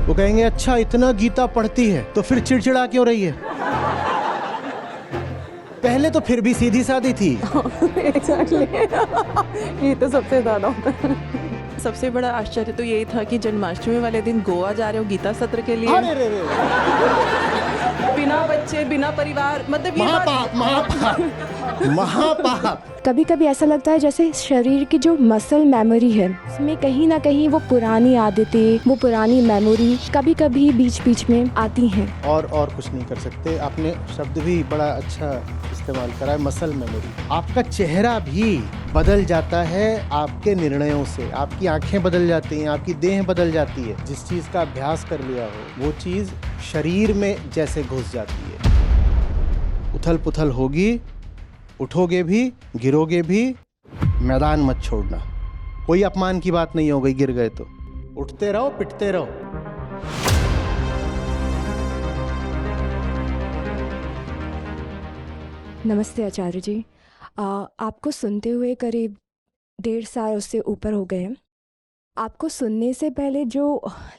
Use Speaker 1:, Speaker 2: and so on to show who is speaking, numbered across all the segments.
Speaker 1: वो कहेंगे अच्छा इतना गीता पढ़ती है तो फिर चिड़चिड़ा क्यों रही है? पहले तो फिर भी सीधी सादी थी।
Speaker 2: एग्जैक्टली ये तो सबसे ज्यादा होता है। सबसे बड़ा आश्चर्य तो यही था कि जन्माष्टमी वाले दिन गोवा जा रहे हो गीता सत्र के लिए,
Speaker 1: अरे रे रे,
Speaker 2: बिना बच्चे बिना परिवार, मतलब ये बात
Speaker 1: महापाप महापाप महापाप।
Speaker 3: कभी कभी ऐसा लगता है जैसे शरीर की जो मसल मेमोरी है उसमें कहीं ना कहीं वो पुरानी आदतें, वो पुरानी मेमोरी कभी कभी बीच बीच में आती हैं।
Speaker 1: और कुछ नहीं कर सकते। आपने शब्द भी बड़ा अच्छा इस्तेमाल करा है, मसल मेमोरी। आपका चेहरा भी बदल जाता है आपके निर्णयों से, आपकी आंखें बदल जाती हैं, आपकी देह बदल जाती है। जिस चीज़ का अभ्यास कर लिया हो वो चीज़ शरीर में जैसे घुस जाती है। उथल पुथल होगी, उठोगे भी गिरोगे भी, मैदान मत छोड़ना। कोई अपमान की बात नहीं हो गई, गिर गए तो उठते रहो, पिटते रहो।
Speaker 3: नमस्ते आचार्य जी। आपको सुनते हुए करीब 1.5 साल उससे ऊपर हो गए हैं। आपको सुनने से पहले जो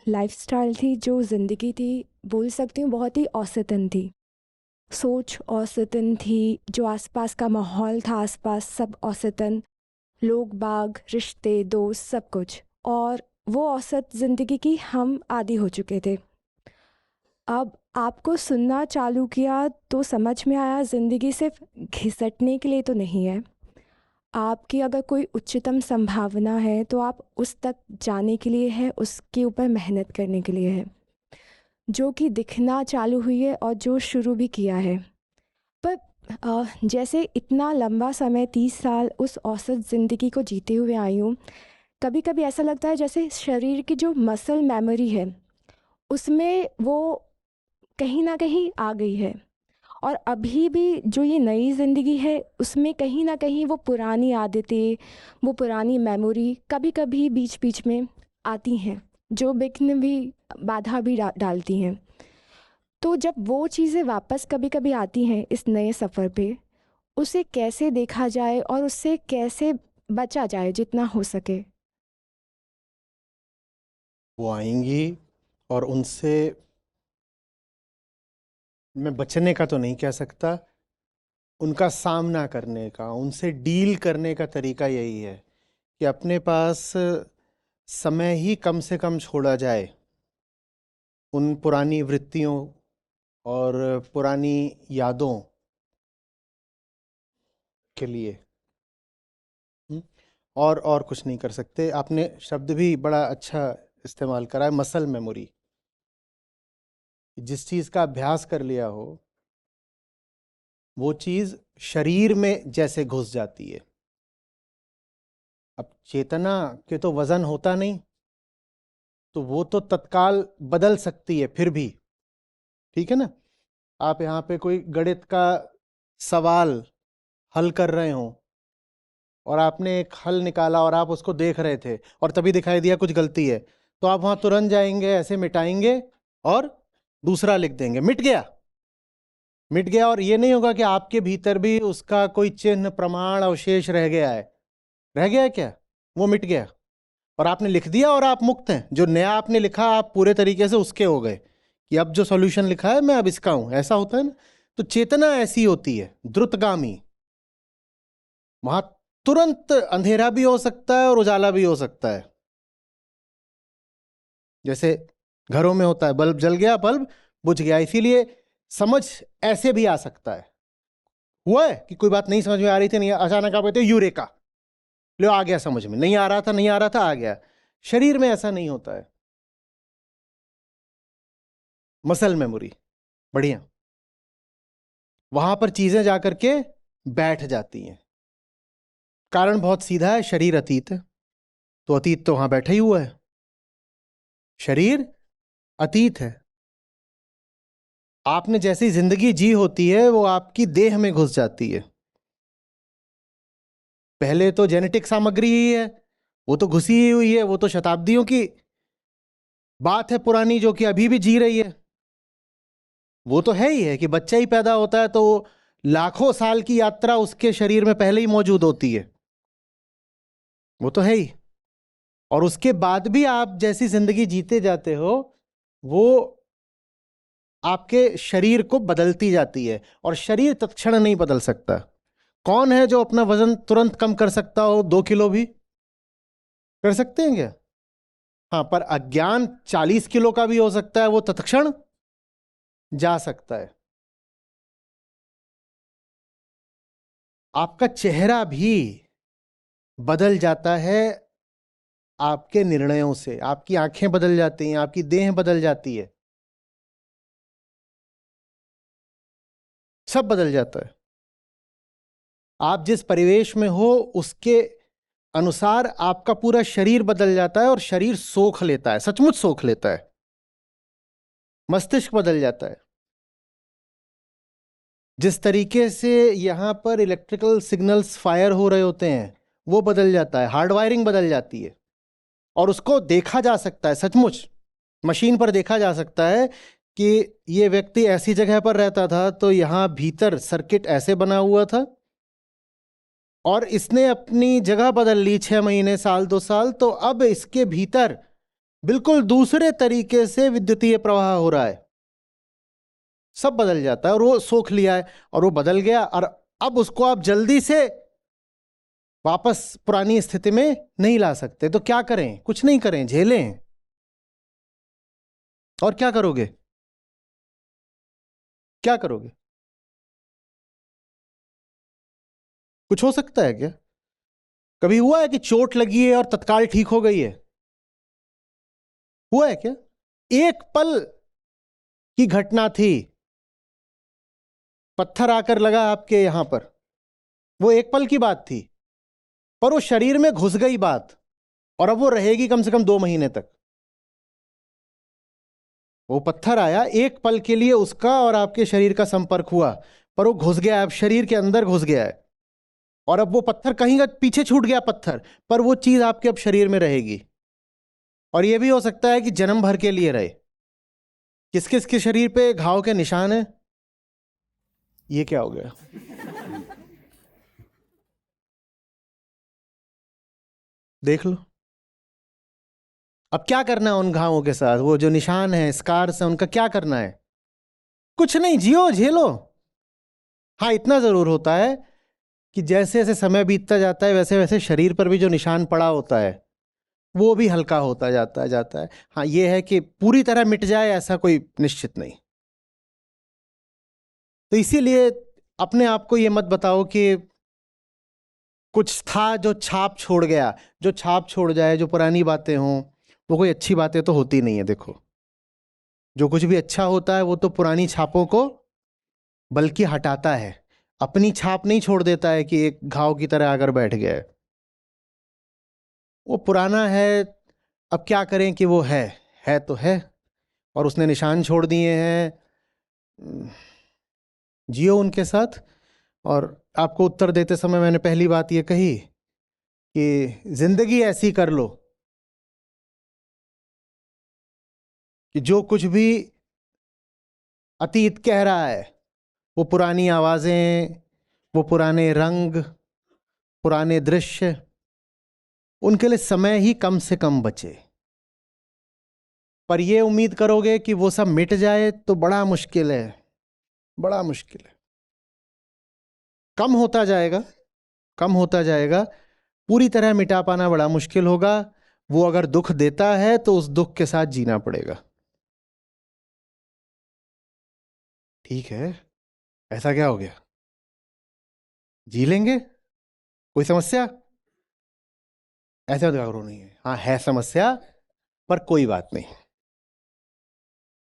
Speaker 3: लाइफस्टाइल थी, जो ज़िंदगी थी, बोल सकती हूँ बहुत ही औसतन थी। सोच औसतन थी, जो आसपास का माहौल था, आसपास सब औसतन, लोग बाग, रिश्ते, दोस्त, सब कुछ। और वो औसत ज़िंदगी की हम आदी हो चुके थे। अब आपको सुनना चालू किया तो समझ में आया ज़िंदगी सिर्फ घिसटने के लिए तो नहीं है। आपकी अगर कोई उच्चतम संभावना है तो आप उस तक जाने के लिए है, उसके ऊपर मेहनत करने के लिए है, जो कि दिखना चालू हुई है और जो शुरू भी किया है। पर जैसे इतना लंबा समय 30 साल उस औसत ज़िंदगी को जीते हुए आई हूँ, कभी कभी ऐसा लगता है जैसे शरीर की जो मसल मेमोरी है उसमें वो कहीं ना कहीं आ गई है, और अभी भी जो ये नई ज़िंदगी है उसमें कहीं ना कहीं वो पुरानी आदतें, वो पुरानी मेमोरी कभी कभी बीच बीच में आती हैं, जो विघ्न भी, बाधा भी डालती हैं। तो जब वो चीज़ें वापस कभी कभी आती हैं इस नए सफ़र पे, उसे कैसे देखा जाए और उससे कैसे बचा जाए जितना हो सके?
Speaker 1: वो आएंगी और उनसे मैं बचने का तो नहीं कह सकता, उनका सामना करने का, उनसे डील करने का तरीका यही है कि अपने पास समय ही कम से कम छोड़ा जाए उन पुरानी वृत्तियों और पुरानी यादों के लिए। हम्म? और कुछ नहीं कर सकते। आपने शब्द भी बड़ा अच्छा इस्तेमाल करा है, मसल मेमोरी। जिस चीज़ का अभ्यास कर लिया हो वो चीज़ शरीर में जैसे घुस जाती है। अब चेतना के तो वजन होता नहीं, तो वो तो तत्काल बदल सकती है फिर भी, ठीक है ना। आप यहाँ पे कोई गणित का सवाल हल कर रहे हो और आपने एक हल निकाला और आप उसको देख रहे थे और तभी दिखाई दिया कुछ गलती है, तो आप वहाँ तुरंत जाएंगे, ऐसे मिटाएंगे और दूसरा लिख देंगे, मिट गया। मिट गया, और ये नहीं होगा कि आपके भीतर भी उसका कोई चिन्ह, प्रमाण, अवशेष रह गया है। रह गया है क्या? वो मिट गया और आपने लिख दिया और आप मुक्त हैं। जो नया आपने लिखा आप पूरे तरीके से उसके हो गए कि अब जो सॉल्यूशन लिखा है मैं अब इसका हूं। ऐसा होता है ना। तो चेतना ऐसी होती है, द्रुतगामी। वहां तुरंत अंधेरा भी हो सकता है और उजाला भी हो सकता है। जैसे घरों में होता है, बल्ब जल गया, बल्ब बुझ गया। इसीलिए समझ ऐसे भी आ सकता है। हुआ है कि कोई बात नहीं समझ में आ रही थी, नहीं, अचानक आप कहते हो यूरेका, लो आ गया समझ में, नहीं आ रहा था, नहीं आ रहा था, आ गया। शरीर में ऐसा नहीं होता है। मसल मेमोरी बढ़िया, वहां पर चीजें जाकर के बैठ जाती हैं। कारण बहुत सीधा है, शरीर अतीत है, तो अतीत तो वहां बैठा ही हुआ है। शरीर अतीत है। आपने जैसी जिंदगी जी होती है वो आपकी देह में घुस जाती है। पहले तो जेनेटिक सामग्री ही है, वो तो घुसी ही हुई है, वो तो शताब्दियों की बात है पुरानी, जो कि अभी भी जी रही है। वो तो है ही है कि बच्चा ही पैदा होता है तो लाखों साल की यात्रा उसके शरीर में पहले ही मौजूद होती है। वो तो है ही। और उसके बाद भी आप जैसी जिंदगी जीते जाते हो वो आपके शरीर को बदलती जाती है, और शरीर तत्क्षण नहीं बदल सकता। कौन है जो अपना वजन तुरंत कम कर सकता हो? 2 किलो भी कर सकते हैं क्या? हाँ, पर अज्ञान 40 किलो का भी हो सकता है, वो तत्क्षण जा सकता है। आपका चेहरा भी बदल जाता है आपके निर्णयों से। आपकी आंखें बदल जाती हैं, आपकी देह बदल जाती है, सब बदल जाता है। आप जिस परिवेश में हो उसके अनुसार आपका पूरा शरीर बदल जाता है, और शरीर सोख लेता है, सचमुच सोख लेता है। मस्तिष्क बदल जाता है। जिस तरीके से यहां पर इलेक्ट्रिकल सिग्नल्स फायर हो रहे होते हैं वो बदल जाता है, हार्डवायरिंग बदल जाती है। और उसको देखा जा सकता है, सचमुच मशीन पर देखा जा सकता है कि ये व्यक्ति ऐसी जगह पर रहता था तो यहां भीतर सर्किट ऐसे बना हुआ था, और इसने अपनी जगह बदल ली 6 महीने, साल, 2 साल, तो अब इसके भीतर बिल्कुल दूसरे तरीके से विद्युतीय प्रवाह हो रहा है। सब बदल जाता है, और वो सोख लिया है और वो बदल गया, और अब उसको आप जल्दी से वापस पुरानी स्थिति में नहीं ला सकते। तो क्या करें? कुछ नहीं करें, झेलें। और क्या करोगे? क्या करोगे? कुछ हो सकता है क्या? कभी हुआ है कि चोट लगी है और तत्काल ठीक हो गई है? हुआ है क्या? एक पल की घटना थी, पत्थर आकर लगा आपके यहां पर, वो एक पल की बात थी, पर वो शरीर में घुस गई बात, और अब वो रहेगी कम से कम 2 महीने तक। वो पत्थर आया, एक पल के लिए उसका और आपके शरीर का संपर्क हुआ, पर वो घुस गया, अब शरीर के अंदर घुस गया है, और अब वो पत्थर कहीं का पीछे छूट गया पत्थर, पर वो चीज आपके अब शरीर में रहेगी। और ये भी हो सकता है कि जन्म भर के लिए रहे। किस किस के शरीर पे घाव के निशान है? ये क्या हो गया? देख लो। अब क्या करना है उन घावों के साथ? वो जो निशान है, स्कार्स है, उनका क्या करना है? कुछ नहीं, जियो, झेलो। हाँ, इतना जरूर होता है कि जैसे जैसे समय बीतता जाता है वैसे वैसे शरीर पर भी जो निशान पड़ा होता है वो भी हल्का होता जाता है। हाँ, ये है कि पूरी तरह मिट जाए ऐसा कोई निश्चित नहीं। तो इसीलिए अपने आप को ये मत बताओ कि कुछ था जो छाप छोड़ गया। जो छाप छोड़ जाए, जो पुरानी बातें हों, वो कोई अच्छी बातें तो होती नहीं है। देखो, जो कुछ भी अच्छा होता है वो तो पुरानी छापों को बल्कि हटाता है, अपनी छाप नहीं छोड़ देता है कि एक घाव की तरह आकर बैठ गया है। वो पुराना है, अब क्या करें कि वो है तो है, और उसने निशान छोड़ दिए हैं। जियो उनके साथ। और आपको उत्तर देते समय मैंने पहली बात ये कही कि जिंदगी ऐसी कर लो कि जो कुछ भी अतीत कह रहा है, वो पुरानी आवाजें, वो पुराने रंग, पुराने दृश्य, उनके लिए समय ही कम से कम बचे। पर ये उम्मीद करोगे कि वो सब मिट जाए तो बड़ा मुश्किल है, बड़ा मुश्किल है। कम होता जाएगा, कम होता जाएगा। पूरी तरह मिटा पाना बड़ा मुश्किल होगा। वो अगर दुख देता है तो उस दुख के साथ जीना पड़ेगा। ठीक है, ऐसा क्या हो गया? जी लेंगे, कोई समस्या? ऐसा करो नहीं है। हाँ, है समस्या, पर कोई बात नहीं।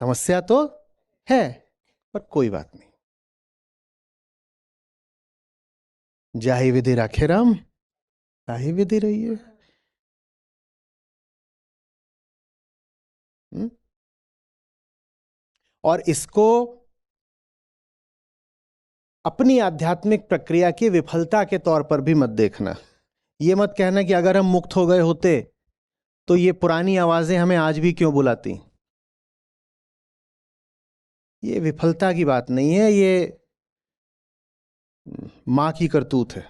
Speaker 1: समस्या तो है, पर कोई बात नहीं। जाहि विधि राखे राम, ताहि विधि रहिए। और इसको अपनी आध्यात्मिक प्रक्रिया की विफलता के तौर पर भी मत देखना। ये मत कहना कि अगर हम मुक्त हो गए होते तो ये पुरानी आवाजें हमें आज भी क्यों बुलाती। ये विफलता की बात नहीं है, ये मां की करतूत है।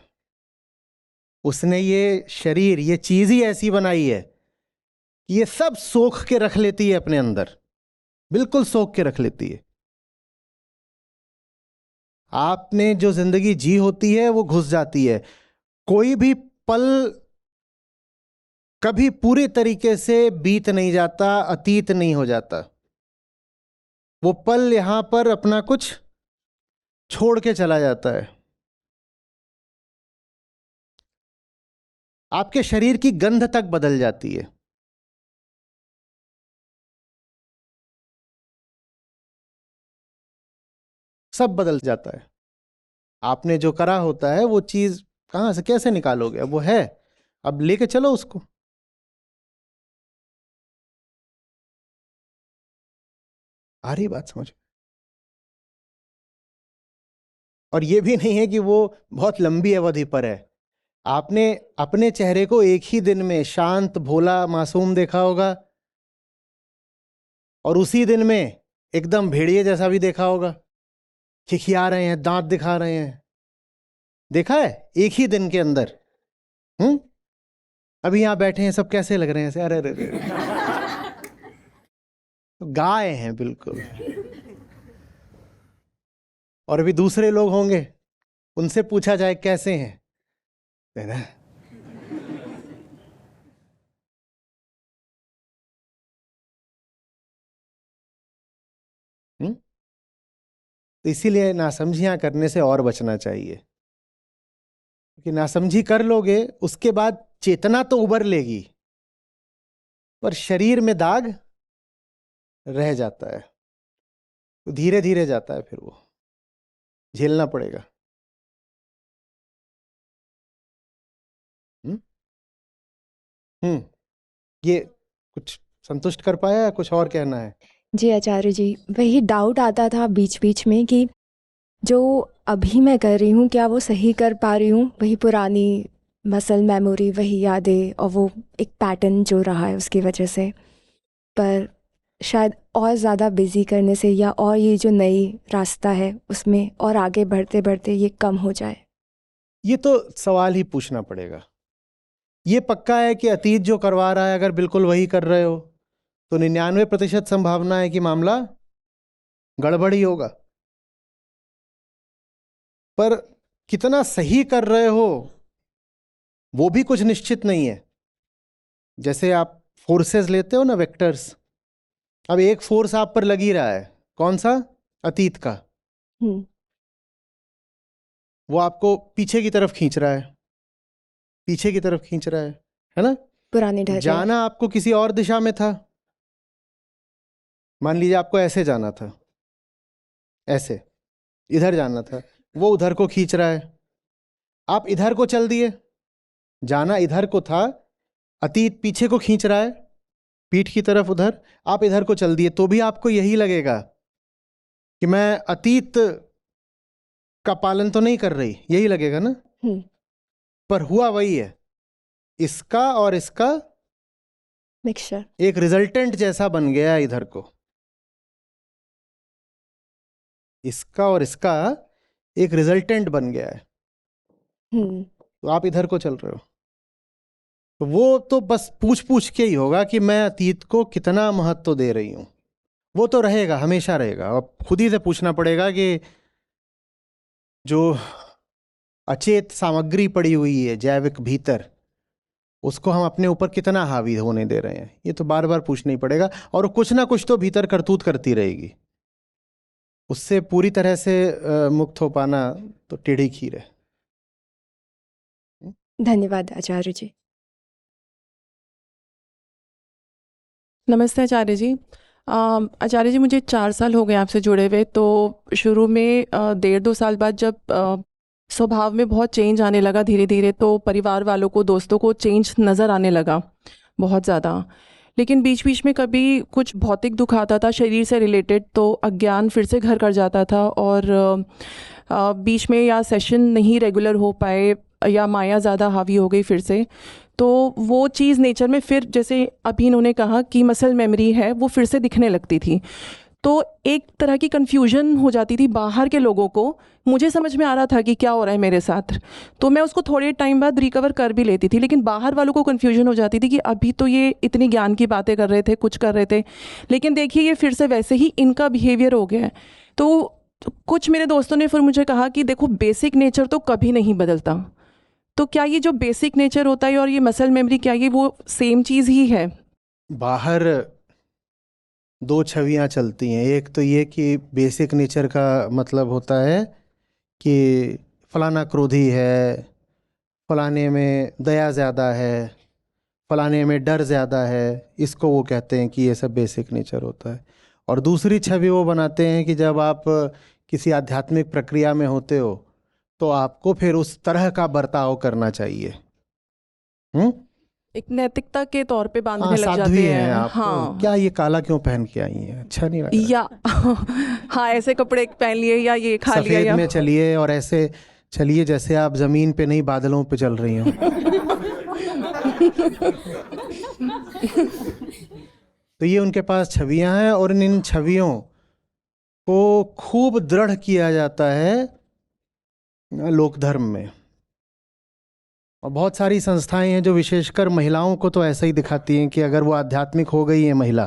Speaker 1: उसने ये शरीर, ये चीज ही ऐसी बनाई है कि ये सब सोख के रख लेती है अपने अंदर। बिल्कुल सोख के रख लेती है। आपने जो जिंदगी जी होती है वो घुस जाती है। कोई भी पल कभी पूरी तरीके से बीत नहीं जाता, अतीत नहीं हो जाता। वो पल यहां पर अपना कुछ छोड़ के चला जाता है। आपके शरीर की गंध तक बदल जाती है। सब बदल जाता है। आपने जो करा होता है वो चीज कहां से कैसे निकालोगे? अब वो है, अब लेके चलो उसको। आ रही बात समझ? और ये भी नहीं है कि वो बहुत लंबी अवधि पर है। आपने अपने चेहरे को एक ही दिन में शांत, भोला, मासूम देखा होगा, और उसी दिन में एकदम भेड़िए जैसा भी देखा होगा। खिखिया रहे हैं, दांत दिखा रहे हैं। देखा है एक ही दिन के अंदर। अभी यहां बैठे हैं, सब कैसे लग रहे हैं ऐसे? अरे अरे अरे, तो गाय हैं बिल्कुल। और अभी दूसरे लोग होंगे, उनसे पूछा जाए कैसे हैं, है ना? तो इसीलिए नासमझियां करने से और बचना चाहिए, क्योंकि नासमझी कर लोगे उसके बाद चेतना तो उबर लेगी, पर शरीर में दाग रह जाता है। तो धीरे धीरे जाता है, फिर वो झेलना पड़ेगा। हम्म हम्म ये कुछ संतुष्ट कर पाया या कुछ और कहना है?
Speaker 3: जी आचार्य जी, वही डाउट आता था बीच बीच में कि जो अभी मैं कर रही हूँ क्या वो सही कर पा रही हूँ? वही पुरानी मसल मेमोरी, वही यादें, और वो एक पैटर्न जो रहा है उसकी वजह से। पर शायद और ज़्यादा बिजी करने से, या और ये जो नई रास्ता है उसमें और आगे बढ़ते बढ़ते ये कम हो जाए।
Speaker 1: ये तो सवाल ही पूछना पड़ेगा। ये पक्का है कि अतीत जो करवा रहा है अगर बिल्कुल वही कर रहे हो तो 99% संभावना है कि मामला गड़बड़ ही होगा। पर कितना सही कर रहे हो वो भी कुछ निश्चित नहीं है। जैसे आप फोर्सेस लेते हो ना, वेक्टर्स। अब एक फोर्स आप पर लग ही रहा है, कौन सा? अतीत का। वो आपको पीछे की तरफ खींच रहा है, पीछे की तरफ खींच रहा है ना?
Speaker 3: पुराने ढर्रे।
Speaker 1: जाना आपको किसी और दिशा में था। मान लीजिए आपको ऐसे जाना था, ऐसे इधर जाना था, वो उधर को खींच रहा है। आप इधर को चल दिए, जाना इधर को था, अतीत पीछे को खींच रहा है, पीठ की तरफ उधर। आप इधर को चल दिए तो भी आपको यही लगेगा कि मैं अतीत का पालन तो नहीं कर रही, यही लगेगा ना? पर हुआ वही है, इसका और इसका
Speaker 3: मिक्सचर,
Speaker 1: एक रिजल्टेंट जैसा बन गया इधर को। इसका और इसका एक रिजल्टेंट बन गया है। तो आप इधर को चल रहे हो, तो वो तो बस पूछ पूछ के ही होगा कि मैं अतीत को कितना महत्व दे रही हूं। वो तो रहेगा, हमेशा रहेगा। अब खुद ही से पूछना पड़ेगा कि जो अचेत सामग्री पड़ी हुई है जैविक भीतर, उसको हम अपने ऊपर कितना हावी होने दे रहे हैं, ये तो बार बार पूछना ही पड़ेगा। और कुछ ना कुछ तो भीतर करतूत करती रहेगी। उससे पूरी तरह से मुक्त हो पाना तो टेढ़ी खीर है।
Speaker 3: धन्यवाद आचार्य जी।
Speaker 2: नमस्ते आचार्य जी। आचार्य जी, मुझे 4 साल हो गए आपसे जुड़े हुए। तो शुरू में 1.5-2 साल बाद जब स्वभाव में बहुत चेंज आने लगा धीरे धीरे, तो परिवार वालों को, दोस्तों को चेंज नज़र आने लगा बहुत ज़्यादा। लेकिन बीच बीच में कभी कुछ भौतिक दुख आता था शरीर से रिलेटेड, तो अज्ञान फिर से घर कर जाता था, और बीच में या सेशन नहीं रेगुलर हो पाए, या माया ज़्यादा हावी हो गई फिर से। तो वो चीज़ नेचर में फिर, जैसे अभी इन्होंने कहा कि मसल मेमोरी है, वो फिर से दिखने लगती थी। तो एक तरह की कन्फ्यूजन हो जाती थी बाहर के लोगों को। मुझे समझ में आ रहा था कि क्या हो रहा है मेरे साथ, तो मैं उसको थोड़े टाइम बाद रिकवर कर भी लेती थी, लेकिन बाहर वालों को कन्फ्यूजन हो जाती थी कि अभी तो ये इतनी ज्ञान की बातें कर रहे थे, कुछ कर रहे थे, लेकिन देखिए ये फिर से वैसे ही इनका बिहेवियर हो गया है। तो कुछ मेरे दोस्तों ने फिर मुझे कहा कि देखो बेसिक नेचर तो कभी नहीं बदलता, तो क्या ये जो बेसिक नेचर होता है और ये मसल मेमोरी, क्या ये वो सेम चीज़ ही है?
Speaker 1: बाहर दो छवियां चलती हैं। एक तो ये कि बेसिक नेचर का मतलब होता है कि फलाना क्रोधी है, फलाने में दया ज़्यादा है, फलाने में डर ज़्यादा है, इसको वो कहते हैं कि ये सब बेसिक नेचर होता है। और दूसरी छवि वो बनाते हैं कि जब आप किसी आध्यात्मिक प्रक्रिया में होते हो तो आपको फिर उस तरह का बर्ताव करना चाहिए।
Speaker 2: एक नैतिकता के तौर पे बांधने
Speaker 1: हाँ,
Speaker 2: लग
Speaker 1: साध्वी
Speaker 2: जाते
Speaker 1: हैं
Speaker 2: हैं।
Speaker 1: आप।
Speaker 2: हाँ,
Speaker 1: क्या ये काला क्यों पहन के आई हैं, अच्छा नहीं लग रहा?
Speaker 2: या हाँ ऐसे कपड़े पहन लिए या ये खा लिया
Speaker 1: सफेद
Speaker 2: या
Speaker 1: में चलिए और ऐसे चलिए जैसे आप जमीन पे नहीं बादलों पे चल रही हो। तो ये उनके पास छवियां हैं और इन छवियों को खूब दृढ़ किया जाता है लोक धर्म में। और बहुत सारी संस्थाएं हैं जो विशेषकर महिलाओं को तो ऐसा ही दिखाती हैं कि अगर वो आध्यात्मिक हो गई है महिला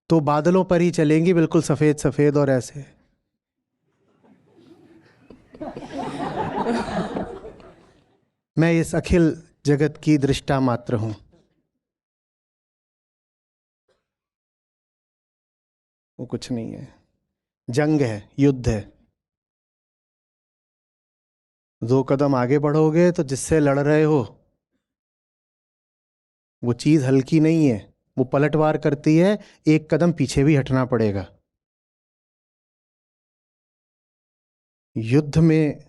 Speaker 1: तो बादलों पर ही चलेंगी, बिल्कुल सफेद सफेद और ऐसे। मैं इस अखिल जगत की दृष्टा मात्र हूं। वो कुछ नहीं है, जंग है, युद्ध है। 2 कदम आगे बढ़ोगे तो जिससे लड़ रहे हो वो चीज हल्की नहीं है, वो पलटवार करती है, 1 कदम पीछे भी हटना पड़ेगा। युद्ध में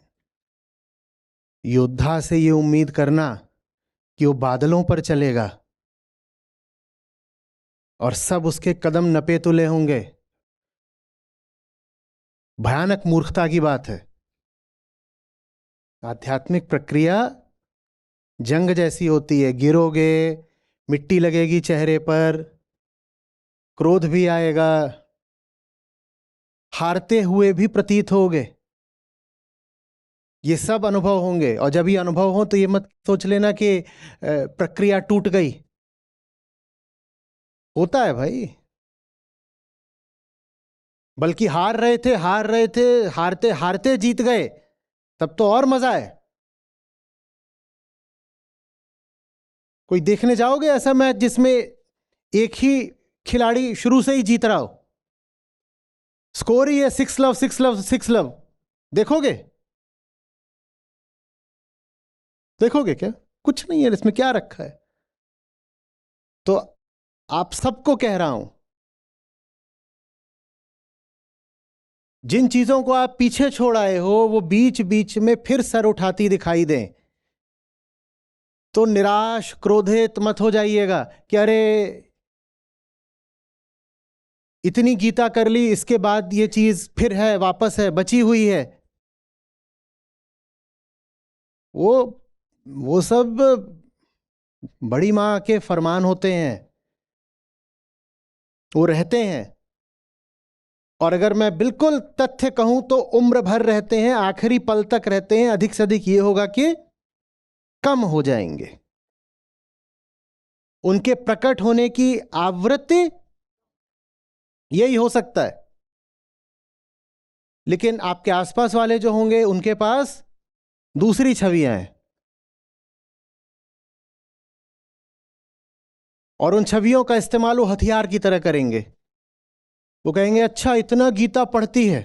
Speaker 1: योद्धा से ये उम्मीद करना कि वो बादलों पर चलेगा और सब उसके कदम नपे तुले होंगे, भयानक मूर्खता की बात है। आध्यात्मिक प्रक्रिया जंग जैसी होती है, गिरोगे, मिट्टी लगेगी चेहरे पर, क्रोध भी आएगा, हारते हुए भी प्रतीत होगे, ये सब अनुभव होंगे। और जब ये अनुभव हो तो ये मत सोच लेना कि प्रक्रिया टूट गई। होता है भाई, बल्कि हार रहे थे, हारते हारते जीत गए, तब तो और मजा है। कोई देखने जाओगे ऐसा मैच जिसमें एक ही खिलाड़ी शुरू से ही जीत रहा हो, स्कोर ही है 6 लव 6 लव 6 लव? देखोगे? देखोगे क्या? कुछ नहीं है इसमें, क्या रखा है? तो आप सबको कह रहा हूं, जिन चीजों को आप पीछे छोड़ आए हो वो बीच बीच में फिर सर उठाती दिखाई दें तो निराश क्रोधित मत हो जाइएगा कि अरे इतनी गीता कर ली, इसके बाद ये चीज फिर है, वापस है, बची हुई है। वो सब बड़ी मां के फरमान होते हैं, वो रहते हैं। और अगर मैं बिल्कुल तथ्य कहूं तो उम्र भर रहते हैं, आखिरी पल तक रहते हैं। अधिक से अधिक ये होगा कि कम हो जाएंगे। उनके प्रकट होने की आवृत्ति यही हो सकता है, लेकिन आपके आसपास वाले जो होंगे उनके पास दूसरी छवियां हैं और उन छवियों का इस्तेमाल वो हथियार की तरह करेंगे। वो कहेंगे अच्छा इतना गीता पढ़ती है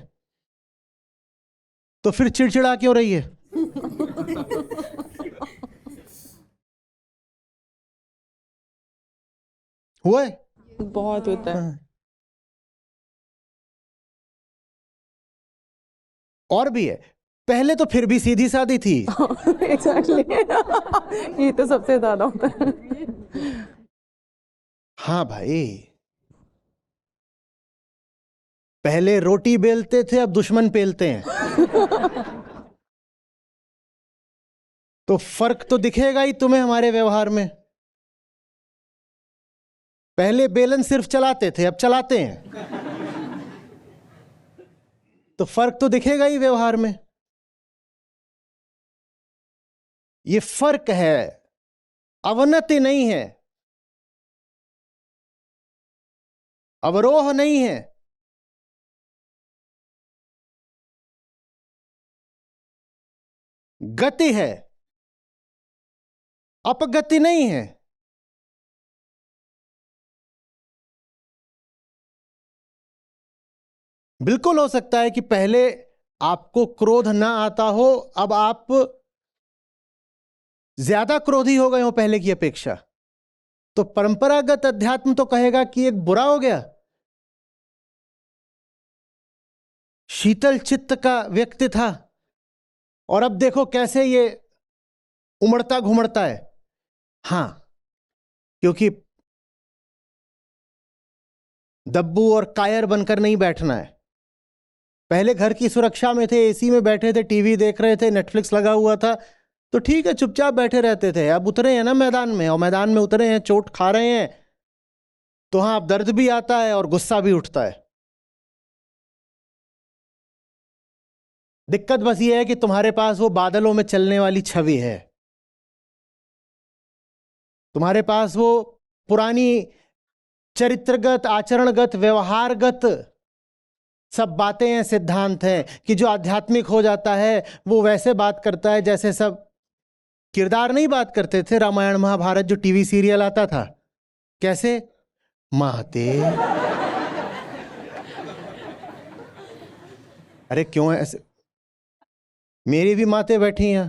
Speaker 1: तो फिर चिड़चिड़ा क्यों रही है? हुआ है?
Speaker 2: बहुत होता है।
Speaker 1: और भी है, पहले तो फिर भी सीधी सादी थी।
Speaker 2: एग्जैक्टली ये तो सबसे ज्यादा होता है।
Speaker 1: हाँ भाई, पहले रोटी बेलते थे, अब दुश्मन पेलते हैं। तो फर्क तो दिखेगा ही तुम्हें हमारे व्यवहार में। पहले बेलन सिर्फ चलाते थे, अब चलाते हैं। तो फर्क तो दिखेगा ही व्यवहार में। ये फर्क है, अवनति नहीं है, अवरोह नहीं है। गति है, अपगति नहीं है। बिल्कुल हो सकता है कि पहले आपको क्रोध ना आता हो, अब आप ज्यादा क्रोधी हो गए हो पहले की अपेक्षा। तो परंपरागत अध्यात्म तो कहेगा कि एक बुरा हो गया। शीतल चित्त का व्यक्ति था और अब देखो कैसे ये उमड़ता घुमड़ता है। हां, क्योंकि दब्बू और कायर बनकर नहीं बैठना है। पहले घर की सुरक्षा में थे, एसी में बैठे थे, टीवी देख रहे थे, नेटफ्लिक्स लगा हुआ था, तो ठीक है, चुपचाप बैठे रहते थे। अब उतरे हैं ना मैदान में, और मैदान में उतरे हैं, चोट खा रहे हैं, तो हाँ, अब दर्द भी आता है और गुस्सा भी उठता है। दिक्कत बस ये है कि तुम्हारे पास वो बादलों में चलने वाली छवि है, तुम्हारे पास वो पुरानी चरित्रगत, आचरणगत, व्यवहारगत सब बातें हैं, सिद्धांत हैं कि जो आध्यात्मिक हो जाता है वो वैसे बात करता है जैसे सब किरदार नहीं बात करते थे। रामायण महाभारत जो टीवी सीरियल आता था, कैसे माते, अरे क्यों ऐसे, मेरी भी माते बैठी हैं।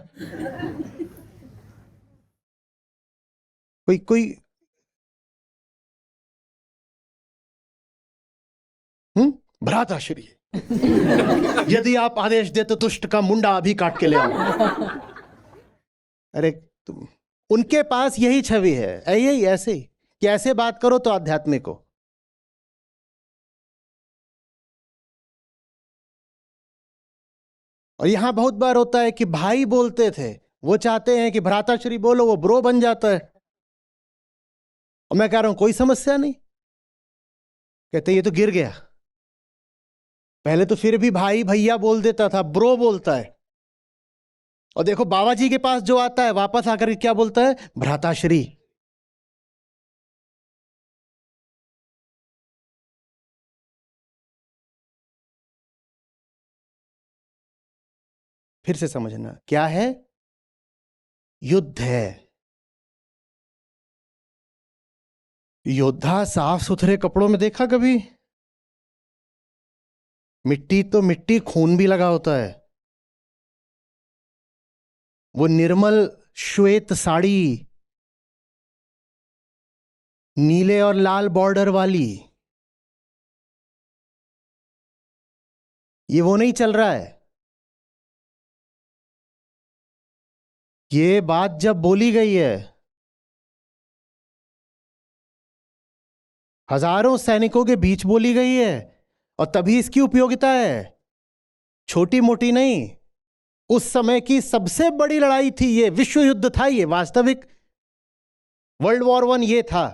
Speaker 1: कोई कोई भ्राताश्री, यदि आप आदेश दे तो दुष्ट का मुंडा अभी काट के ले आओ। अरे तुम, उनके पास यही छवि है, यही ऐसे ही कि ऐसे बात करो तो आध्यात्मिक हो। और यहां बहुत बार होता है कि भाई बोलते थे, वो चाहते हैं कि भ्राताश्री बोलो, वो ब्रो बन जाता है। और मैं कह रहा हूं कोई समस्या नहीं, कहते ये तो गिर गया। पहले तो फिर भी भाई भैया बोल देता था, ब्रो बोलता है। और देखो बाबा जी के पास जो आता है वापस आकर के क्या बोलता है, भ्राताश्री। फिर से समझना क्या है, युद्ध है। योद्धा साफ सुथरे कपड़ों में देखा कभी? मिट्टी तो मिट्टी, खून भी लगा होता है। वो निर्मल श्वेत साड़ी, नीले और लाल बॉर्डर वाली, ये वो नहीं चल रहा है। ये बात जब बोली गई है, हजारों सैनिकों के बीच बोली गई है, और तभी इसकी उपयोगिता है, छोटी मोटी नहीं। उस समय की सबसे बड़ी लड़ाई थी ये, विश्व युद्ध था ये, वास्तविक वर्ल्ड वॉर 1 ये था।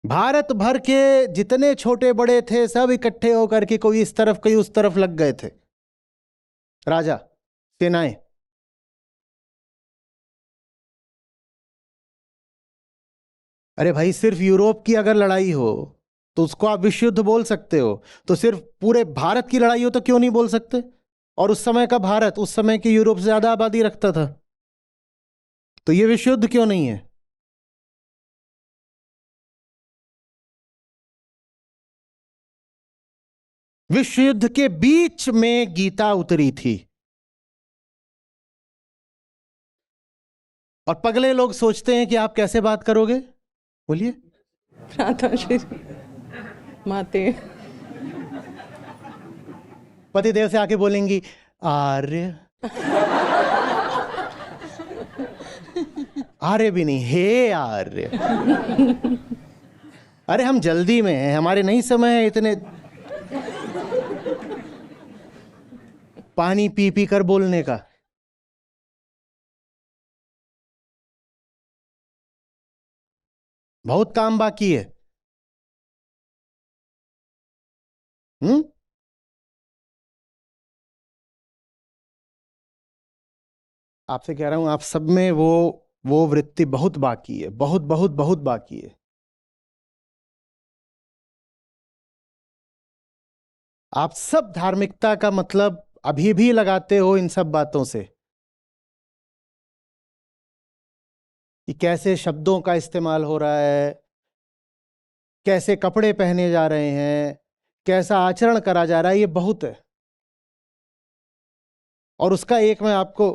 Speaker 1: भारत भर के जितने छोटे बड़े थे सब इकट्ठे होकर के कोई इस तरफ कोई उस तरफ लग गए थे, राजा, सेनाएं। अरे भाई, सिर्फ यूरोप की अगर लड़ाई हो तो उसको आप विश्व युद्ध बोल सकते हो, तो सिर्फ पूरे भारत की लड़ाई हो तो क्यों नहीं बोल सकते? और उस समय का भारत उस समय के यूरोप से ज्यादा आबादी रखता था, तो ये विश्व युद्ध क्यों नहीं है? विश्व युद्ध के बीच में गीता उतरी थी। और पगले लोग सोचते हैं कि आप कैसे बात करोगे, बोलिए।
Speaker 2: भ्राताश्री, माते।
Speaker 1: पति देव से आके बोलेंगी आर्य, आर्य भी नहीं, हे आर्य। अरे हम जल्दी में हैं, हमारे नहीं समय है इतने पानी पी पी कर बोलने का। बहुत काम बाकी है। हम्म? आपसे कह रहा हूं, आप सब में वो वृत्ति बहुत बाकी है, बहुत बहुत बहुत बाकी है। आप सब धार्मिकता का मतलब अभी भी लगाते हो इन सब बातों से, कि कैसे शब्दों का इस्तेमाल हो रहा है, कैसे कपड़े पहने जा रहे हैं, कैसा आचरण करा जा रहा है, ये बहुत है। और उसका एक मैं आपको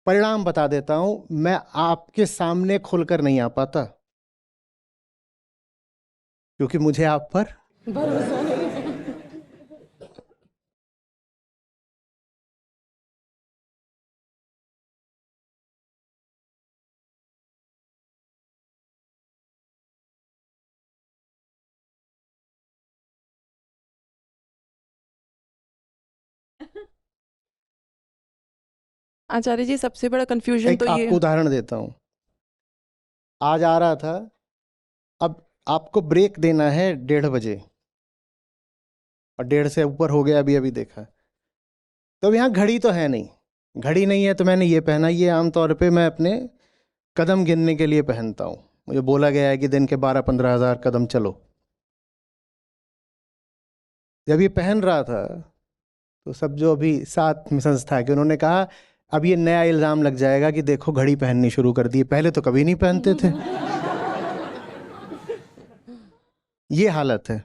Speaker 1: परिणाम बता देता हूं, मैं आपके सामने खुलकर नहीं आ पाता, क्योंकि मुझे आप पर
Speaker 2: भरोसा नहीं। आचार्य जी सबसे बड़ा कंफ्यूजन
Speaker 1: एक
Speaker 2: तो ये
Speaker 1: आपको उदाहरण देता हूं। आज आ रहा था, अब आपको ब्रेक देना है 1:30 बजे, और 1:30 से ऊपर हो गया, अभी अभी देखा। तो अब यहाँ घड़ी तो है नहीं, घड़ी नहीं है, तो मैंने ये पहना। ये आमतौर पे मैं अपने कदम गिनने के लिए पहनता हूँ। मुझे बोला गया है कि दिन के 12-15 हज़ार कदम चलो। जब ये पहन रहा था, तो सब जो अभी साथ में संस्था के, उन्होंने कहा अब ये नया इल्ज़ाम लग जाएगा कि देखो घड़ी पहननी शुरू कर दी, पहले तो कभी नहीं पहनते थे। ये हालत है।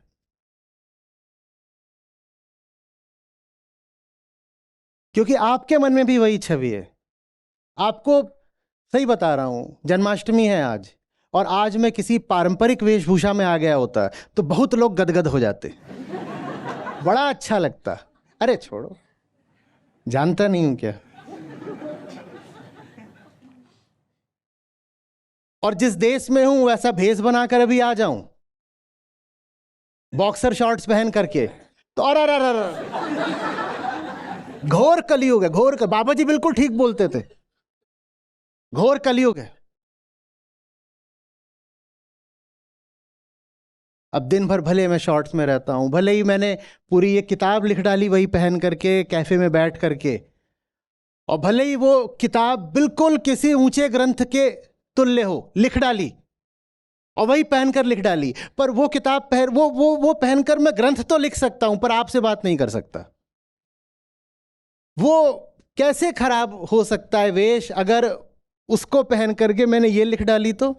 Speaker 1: क्योंकि आपके मन में भी वही छवि है। आपको सही बता रहा हूं, जन्माष्टमी है आज, और आज मैं किसी पारंपरिक वेशभूषा में आ गया होता तो बहुत लोग गदगद हो जाते, बड़ा अच्छा लगता। अरे छोड़ो, जानता नहीं हूं क्या। और जिस देश में हूं वैसा भेष बनाकर अभी आ जाऊं, बॉक्सर शॉर्ट्स पहन करके, तो अरे घोर कलयुग है, बाबा जी बिल्कुल ठीक बोलते थे, घोर कलयुग है। अब दिन भर भले मैं शॉर्ट्स में रहता हूं, भले ही मैंने पूरी ये किताब लिख डाली वही पहन करके कैफे में बैठ करके, और भले ही वो किताब बिल्कुल किसी ऊंचे ग्रंथ के तुल्य हो, लिख डाली और वही पहनकर लिख डाली, पर वो किताब पहन वो पहनकर मैं ग्रंथ तो लिख सकता हूं, पर आपसे बात नहीं कर सकता। वो कैसे खराब हो सकता है वेश, अगर उसको पहन करके मैंने ये लिख डाली तो।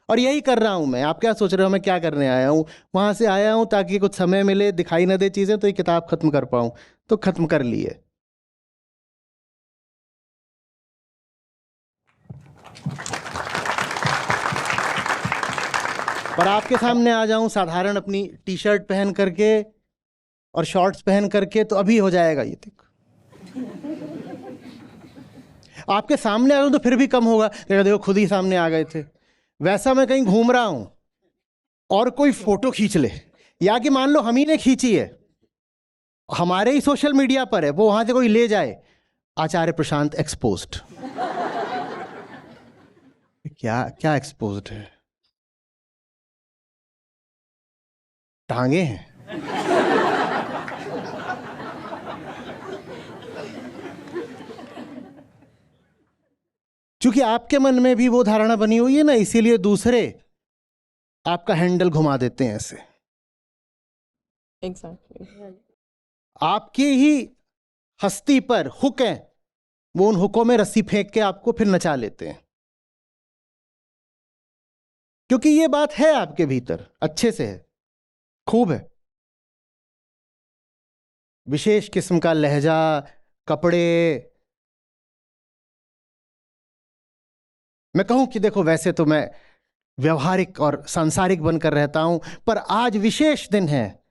Speaker 1: और यही कर रहा हूं मैं। आप क्या सोच रहे हो मैं क्या करने आया हूं? वहां से आया हूं ताकि कुछ समय मिले, दिखाई ना दे चीजें, तो ये किताब खत्म कर पाऊं, तो खत्म कर ली है। पर आपके सामने आ जाऊं साधारण अपनी टी शर्ट पहन करके और शॉर्ट्स पहन करके, तो अभी हो जाएगा ये। देखो, आपके सामने आ जाऊं तो फिर भी कम होगा, देखो खुद ही सामने आ गए थे। वैसा मैं कहीं घूम रहा हूं और कोई फोटो खींच ले, या कि मान लो हम ही ने खींची है, हमारे ही सोशल मीडिया पर है, वो वहां से कोई ले जाए, आचार्य प्रशांत एक्सपोज्ड। क्या क्या एक्सपोज्ड है? टांगे हैं। क्योंकि आपके मन में भी वो धारणा बनी हुई है ना, इसीलिए दूसरे आपका हैंडल घुमा देते हैं ऐसे।
Speaker 2: एग्जैक्टली।
Speaker 1: आपकी ही हस्ती पर हुक है, वो उन हुकों में रस्सी फेंक के आपको फिर नचा लेते हैं। क्योंकि ये बात है आपके भीतर, अच्छे से है, खूब है। विशेष किस्म का लहजा, कपड़े। मैं कहूं कि देखो, वैसे तो मैं व्यवहारिक और सांसारिक बनकर रहता हूं, पर आज विशेष दिन है,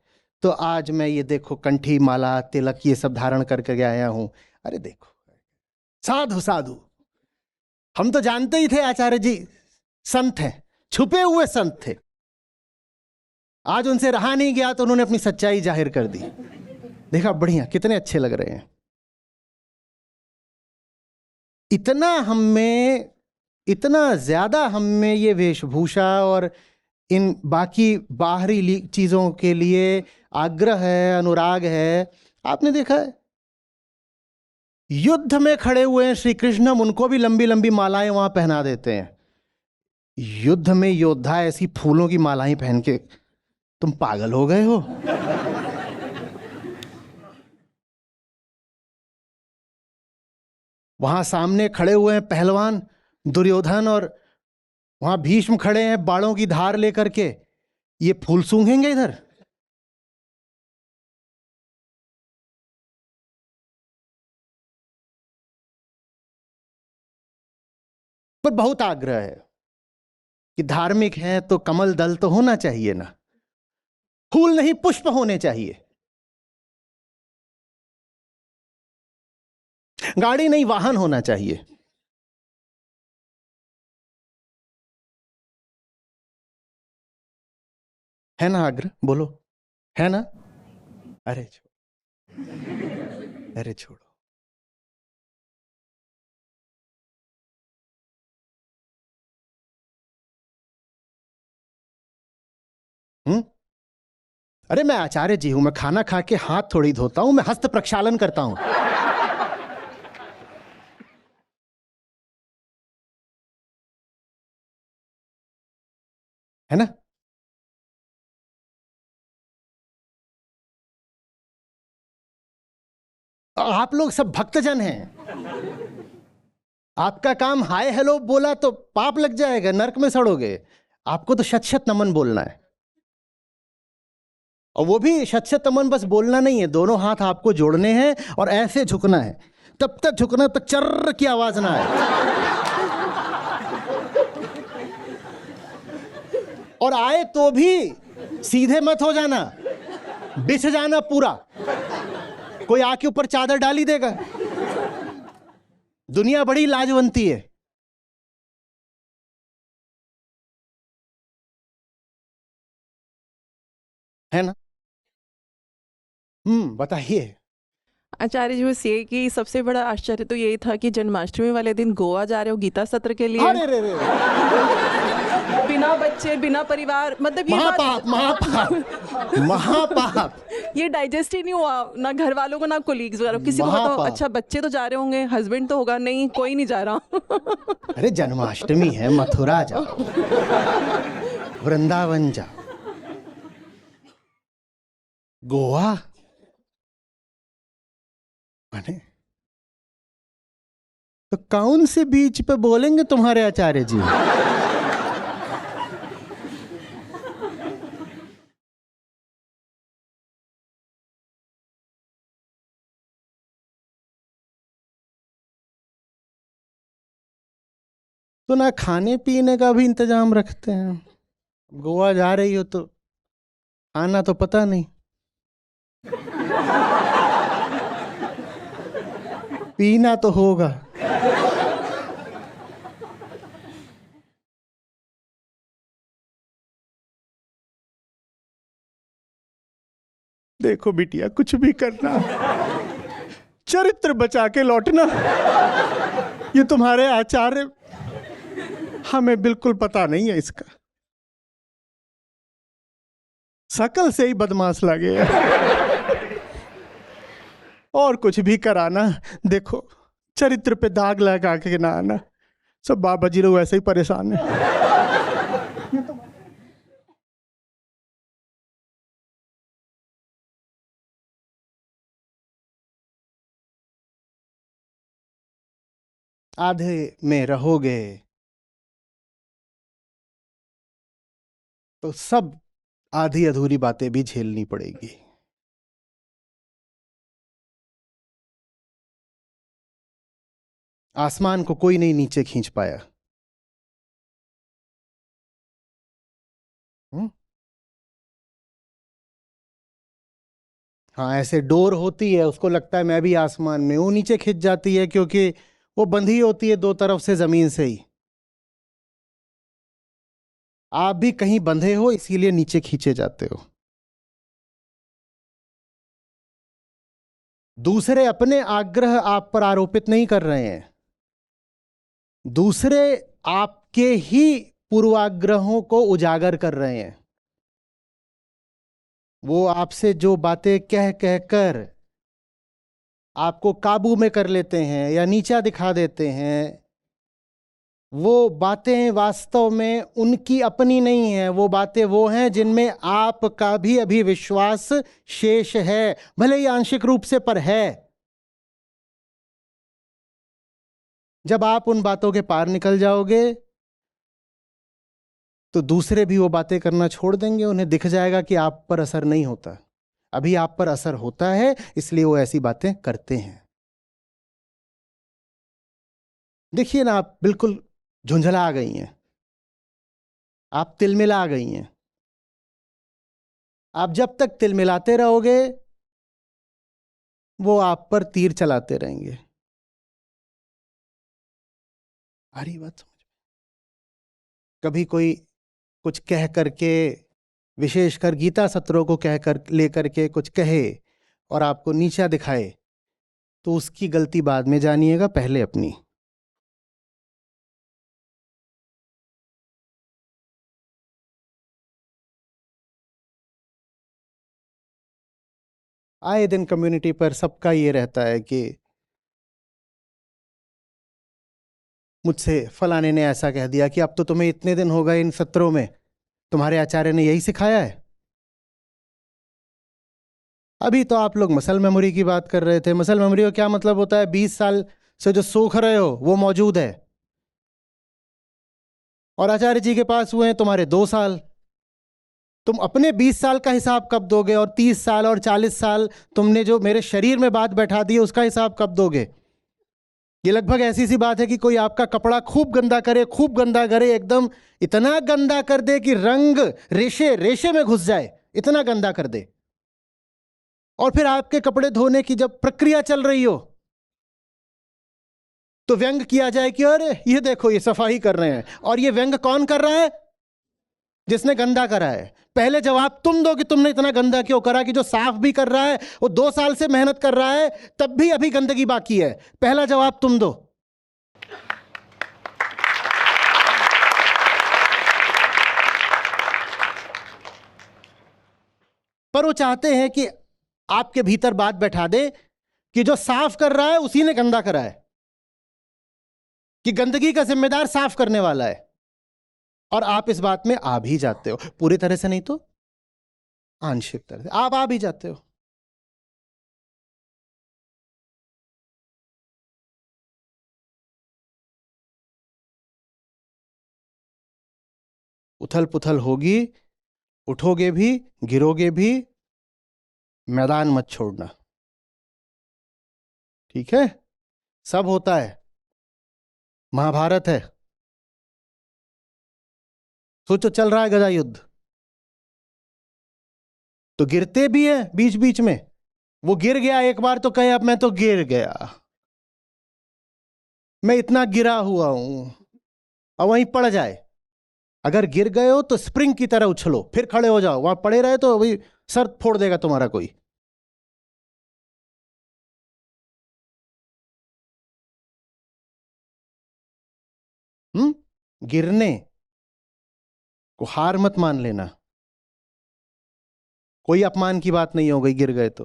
Speaker 1: तो आज मैं ये देखो कंठी माला तिलक ये सब धारण करके आया हूं। अरे देखो, साधु साधु। हम तो जानते ही थे आचार्य जी संत हैं, छुपे हुए संत थे। आज उनसे रहा नहीं गया तो उन्होंने अपनी सच्चाई जाहिर कर दी। देखा, बढ़िया, कितने अच्छे लग रहे हैं। इतना ज्यादा हम में ये वेशभूषा और इन बाकी बाहरी चीजों के लिए आग्रह है, अनुराग है। आपने देखा है युद्ध में खड़े हुए हैं श्री कृष्ण, हम उनको भी लंबी लंबी मालाएं वहां पहना देते हैं। युद्ध में योद्धा ऐसी फूलों की मालाएं पहन के, तुम पागल हो गए हो? वहां सामने खड़े हुए हैं पहलवान दुर्योधन, और वहां भीष्म खड़े हैं बाणों की धार लेकर के, ये फूल सूंघेंगे इधर? पर बहुत आग्रह है कि धार्मिक है तो कमल दल तो होना चाहिए ना, फूल नहीं पुष्प होने चाहिए, गाड़ी नहीं वाहन होना चाहिए। है ना आग्रह? बोलो, है ना? अरे छोड़ो, अरे छोड़ो। अरे मैं आचार्य जी हूं, मैं खाना खा के हाथ थोड़ी धोता हूं, मैं हस्त प्रक्षालन करता हूं। है ना? आप लोग सब भक्तजन हैं, आपका काम हाय हेलो बोला तो पाप लग जाएगा, नरक में सड़ोगे। आपको तो शत शत नमन बोलना है, और वो भी शत शत नमन बस बोलना नहीं है, दोनों हाथ आपको जोड़ने हैं और ऐसे झुकना है, तब तक झुकना तक चर्र की आवाज ना आए, और आए तो भी सीधे मत हो जाना, बिछ जाना पूरा, कोई आके ऊपर चादर डाली देगा। दुनिया बड़ी लाजवंती है ना? बताइए।
Speaker 2: आचार्य जी, बस ये कि सबसे बड़ा आश्चर्य तो यही था कि जन्माष्टमी वाले दिन गोवा जा रहे हो गीता सत्र के लिए।
Speaker 1: अरे रे रे,
Speaker 2: बिना बच्चे बिना परिवार, मतलब ये
Speaker 1: महापाप महापाप महापाप।
Speaker 2: ये डाइजेस्ट ही नहीं हुआ, ना घर वालों को ना कोलीग्स वगैरह। किसी को बताओ, अच्छा बच्चे तो जा रहे होंगे, हस्बैंड तो होगा नहीं, कोई नहीं जा रहा।
Speaker 1: अरे जन्माष्टमी है, मथुरा जाओ, वृंदावन जाओ, गोवा माने तो कौन से बीच पे बोलेंगे तुम्हारे आचार्य जी? तो ना खाने पीने का भी इंतजाम रखते हैं। गोवा जा रही हो तो आना तो पता नहीं, पीना तो होगा। देखो बिटिया, कुछ भी करना, चरित्र बचा के लौटना। ये तुम्हारे आचार्य, हमें बिल्कुल पता नहीं है इसका, शकल से ही बदमाश लगे। और कुछ भी कराना, देखो चरित्र पे दाग लगा के ना आना। सब बाबा जी लोग वैसे ही परेशान है। आधे में रहोगे तो सब आधी अधूरी बातें भी झेलनी पड़ेगी। आसमान को कोई नहीं नीचे खींच पाया। हाँ, ऐसे डोर होती है, उसको लगता है मैं भी आसमान में हूं, नीचे खिंच जाती है क्योंकि वो बंधी होती है दो तरफ से जमीन से ही। आप भी कहीं बंधे हो, इसीलिए नीचे खींचे जाते हो। दूसरे अपने आग्रह आप पर आरोपित नहीं कर रहे हैं, दूसरे आपके ही पूर्वाग्रहों को उजागर कर रहे हैं। वो आपसे जो बातें कह कह कर आपको काबू में कर लेते हैं या नीचा दिखा देते हैं, वो बातें वास्तव में उनकी अपनी नहीं है। वो बातें वो हैं जिनमें आपका भी अभी विश्वास शेष है, भले ही आंशिक रूप से, पर है। जब आप उन बातों के पार निकल जाओगे तो दूसरे भी वो बातें करना छोड़ देंगे। उन्हें दिख जाएगा कि आप पर असर नहीं होता। अभी आप पर असर होता है, इसलिए वो ऐसी बातें करते हैं। देखिए ना, आप बिल्कुल झुंझला आ गई हैं, आप तिलमिला गई हैं। आप जब तक तिलमिलाते रहोगे वो आप पर तीर चलाते रहेंगे। आ रही बात समझ में? कभी कोई कुछ कह करके, विशेषकर गीता सत्रों को कहकर लेकर के कुछ कहे और आपको नीचा दिखाए, तो उसकी गलती बाद में जानिएगा, पहले अपनी। आए दिन कम्युनिटी पर सबका ये रहता है कि मुझसे फलाने ने ऐसा कह दिया कि अब तो तुम्हें इतने दिन हो गए इन सत्रों में, तुम्हारे आचार्य ने यही सिखाया है। अभी तो आप लोग मसल मेमोरी की बात कर रहे थे। मसल मेमोरी का क्या मतलब होता है? 20 साल से जो सूख रहे हो वो मौजूद है, और आचार्य जी के पास हुए हैं तुम्हारे 2 साल। तुम अपने 20 साल का हिसाब कब दोगे? और 30 साल और 40 साल तुमने जो मेरे शरीर में बात बैठा दी उसका हिसाब कब दोगे? ये लगभग ऐसी सी बात है कि कोई आपका कपड़ा खूब गंदा करे, खूब गंदा करे, एकदम इतना गंदा कर दे कि रंग रेशे रेशे में घुस जाए, इतना गंदा कर दे। और फिर आपके कपड़े धोने की जब प्रक्रिया चल रही हो तो व्यंग किया जाए कि अरे ये देखो ये सफाई कर रहे हैं। और ये व्यंग कौन कर रहा है? जिसने गंदा करा है। पहले जवाब तुम दो कि तुमने इतना गंदा क्यों करा, कि जो साफ भी कर रहा है वो 2 साल से मेहनत कर रहा है, तब भी अभी गंदगी बाकी है। पहला जवाब तुम दो। पर वो चाहते हैं कि आपके भीतर बात बैठा दे कि जो साफ कर रहा है उसी ने गंदा करा है, कि गंदगी का जिम्मेदार साफ करने वाला है। और आप इस बात में आ भी जाते हो, पूरी तरह से नहीं तो आंशिक तरह से आप आ भी जाते हो। उथल पुथल होगी, उठोगे भी, गिरोगे भी, मैदान मत छोड़ना, ठीक है? सब होता है, महाभारत है। सोचो चल रहा है गदा युद्ध, तो गिरते भी है बीच बीच में। वो गिर गया एक बार तो कहे अब मैं तो गिर गया, मैं इतना गिरा हुआ हूं, और वहीं पड़ जाए। अगर गिर गए हो तो स्प्रिंग की तरह उछलो, फिर खड़े हो जाओ। वहां पड़े रहे तो वही सर फोड़ देगा तुम्हारा कोई। गिरने को हार मत मान लेना, कोई अपमान की बात नहीं हो गई गिर गए तो।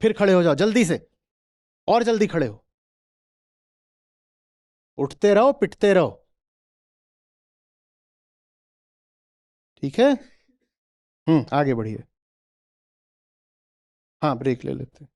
Speaker 1: फिर खड़े हो जाओ जल्दी से, और जल्दी खड़े हो, उठते रहो, पिटते रहो, ठीक है? आगे बढ़िए। हाँ, ब्रेक ले लेते हैं।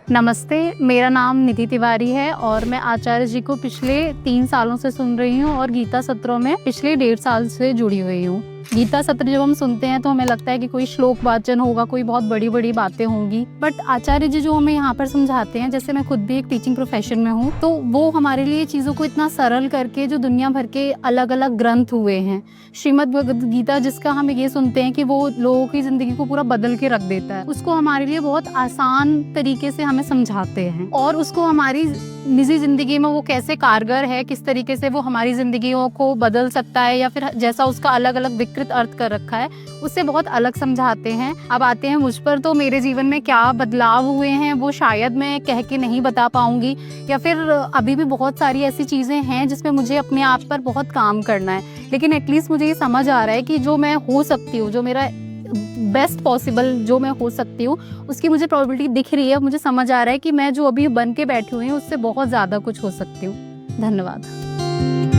Speaker 4: नमस्ते, मेरा नाम निधि तिवारी है और मैं आचार्य जी को पिछले 3 सालों से सुन रही हूँ और गीता सत्रों में पिछले 1.5 साल से जुड़ी हुई हूँ। गीता सत्र जब हम सुनते हैं तो हमें लगता है कि कोई श्लोक वाचन होगा, कोई बहुत बड़ी बड़ी बातें होंगी, बट आचार्य जी जो हमें यहाँ पर समझाते हैं, जैसे मैं खुद भी एक टीचिंग प्रोफेशन में हूँ, तो वो हमारे लिए चीज़ों को इतना सरल करके, जो दुनिया भर के अलग अलग ग्रंथ हुए हैं, श्रीमद् भगवद गीता जिसका हम ये सुनते हैं कि वो लोगों की ज़िंदगी को पूरा बदल के रख देता है, उसको हमारे लिए बहुत आसान तरीके से हमें समझाते हैं और उसको हमारी निजी ज़िंदगी में वो कैसे कारगर है, किस तरीके से वो हमारी ज़िंदगियों को बदल सकता है, या फिर जैसा उसका अलग अलग विकृत अर्थ कर रखा है उससे बहुत अलग समझाते हैं। अब आते हैं मुझ पर, तो मेरे जीवन में क्या बदलाव हुए हैं वो शायद मैं कह के नहीं बता पाऊँगी, या फिर अभी भी बहुत सारी ऐसी चीज़ें हैं जिसमें मुझे अपने आप पर बहुत काम करना है। लेकिन एटलीस्ट मुझे ये समझ आ रहा है कि जो मैं हो सकती हूँ, जो मेरा बेस्ट पॉसिबल जो मैं हो सकती हूँ, उसकी मुझे प्रोबेबिलिटी दिख रही है। मुझे समझ आ रहा है कि मैं जो अभी बन के बैठी हुई हूँ उससे बहुत ज़्यादा कुछ हो सकती हूँ। धन्यवाद।